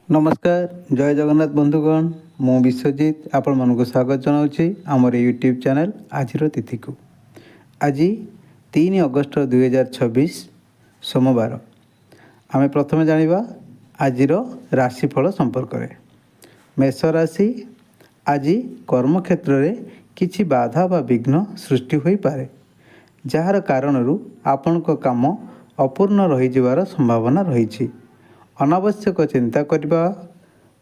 नमस्कार जय जगन्नाथ बंधुगण मु विश्वजित आपण मानक स्वागत जनाऊँगी आमर यूट्यूब चैनल आज तिथि को आज 3 अगस्ट 2026 सोमवार आम प्रथम जाना आज राशिफल संपर्क में मेष राशि आज कर्मक्षेत्र में किछि बाधा बा विघ्न सृष्टि हो पारे जार कारण आपण काम अपूर्ण रहीजिवार संभावना रही अनावश्यक चिंता करने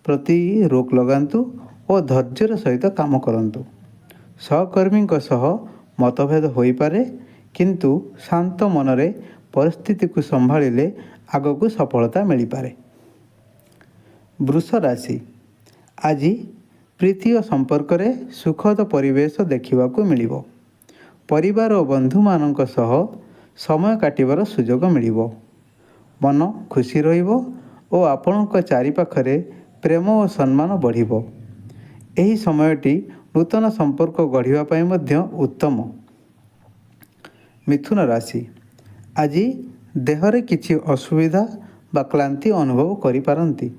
प्रति रोक लगातु और धैर्यर सहित काम करंतु। सहकर्मी सह मतभेद हो पारे किंतु शांत मनरे परिस्थिति को संभाळिले आग को सफलता मिल पारे। वृष राशि आज प्रीति संपर्क में सुखद परिवेश देखा मिलिबो। परिवार और बंधु मानक सह समय काटिबार सुजोग मिलिबो। मन खुशी रहिबो और आपणक चारिपाखरे प्रेम और सम्मान बढ़िबो। एही समयटी नूतन संपर्क गढ़िबा मध्य उत्तम। मिथुन राशि आज देहरे किछि असुविधा बा क्लांति अनुभव करि पारंती।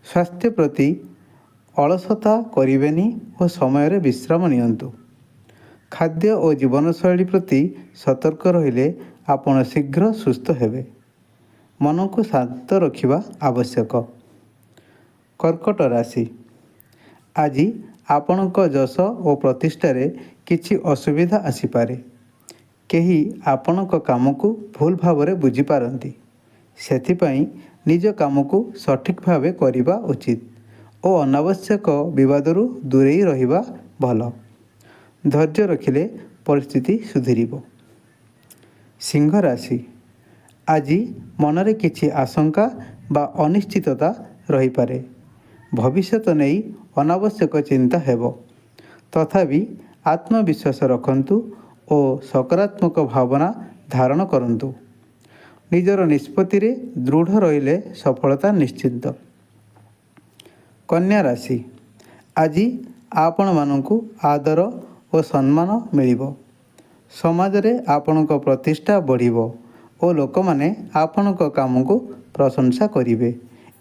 स्वास्थ्य प्रति अलसता करिबेनी और समय रे विश्राम नियंतु। खाद्य और जीवनशैली प्रति सतर्क रहिले आपण शीघ्र सुस्थ हेबे। मन को शांत रखिबा आवश्यक। कर्कट राशि आज आपणक जश और प्रतिष्ठार किछि असुविधा आसीपारे। केही आपणक काम को भूल भाव में बुझीपारती सेथिपाई निज काम को सठिक भाव करने उचित और अनावश्यक विवादरू दूरे रहिबा भल। धैर्य रखिले परिस्थिति सुधरिबो। सिंह राशि आज मनरे किछि आशंका बा अनिश्चितता रही पारे। भविष्यत नहीं अनावश्यक चिंता हेबो तथापि आत्मविश्वास रखंतु और सकारात्मक भावना धारण करंतु। निजर निष्पत्ति रे दृढ़ रहिले सफलता निश्चित। कन्या राशि आज आपण मानकु आदर और सम्मान मिलिबो। समाज रे आपणक प्रतिष्ठा बढ़िबो और लोक माने आपणक काम को प्रशंसा करिवे।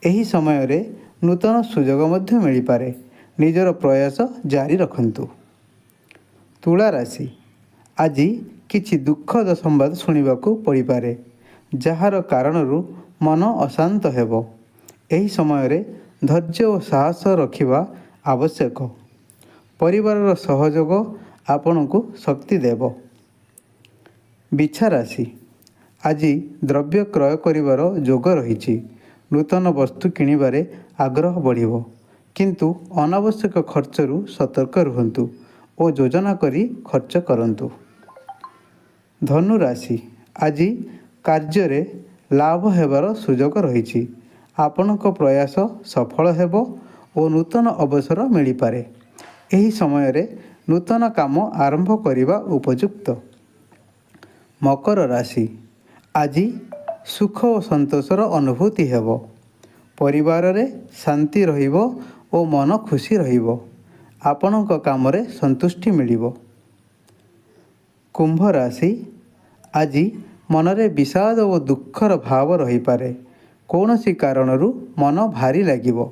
एही समय रे नूतन सुजोग मध्य मिल पारे। निजर प्रयास जारी रखंतु। तुला राशि आज किछि दुखद संवाद सुनिबाकू पड़ी पारे जार कारणरू मन अशांत हेबो। एही समय रे धैर्य और साहस रखिबा आवश्यक। परिवार सहयोग आपणकू शक्ति देव। बिछा राशि आज द्रव्य क्रय करिवार जोग रही। नूतन वस्तु किणिबारे आग्रह बढ़िबो किंतु अनावश्यक खर्चरू सतर्क रुहंतु और योजना करी खर्च करंतु। धनु राशि आज कार्य रे लाभ हेबार सुजोग रही। आपणक प्रयास सफल हेबो और नूतन अवसर मिल पारे। एही समय रे नूतन काम आरंभ करिबा उपयुक्त। मकर राशि आज सुख और संतोषर अनुभूति हेबो। परिवार रे शांति रहिबो और मन खुशी रहिबो। आपणक काम रे संतुष्टि मिलिबो। कुंभ राशि आज मनरे विषाद और दुखर भाव रही पारे। कौनसी कारणरू मन भारी लागिबो।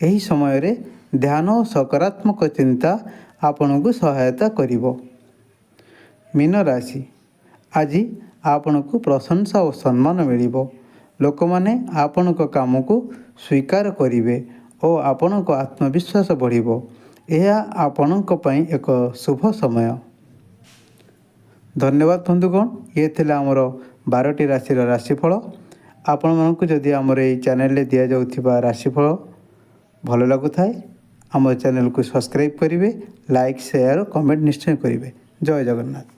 एही समय रे ध्यान और सकारात्मक चिंता आपणकू सहायता करिबो। मीन राशि आज आपणकू प्रशंसा और सम्मान मिलिबो। लोक माने आपणक काम को स्वीकार करिवे और आपणक आत्मविश्वास बढ़िबो। यह आपणक पई एक शुभ समय। धन्यवाद बंधुगण ये थिला हमर 12टी राशि राशिफल। आपण मानकू जदि हमर ए चैनल रे दिया जाउथिबा राशिफल भल लागुथाय हमर चैनल को सब्सक्राइब करिवे, लाइक शेयर और कमेंट निश्चय करिवे। जय जगन्नाथ।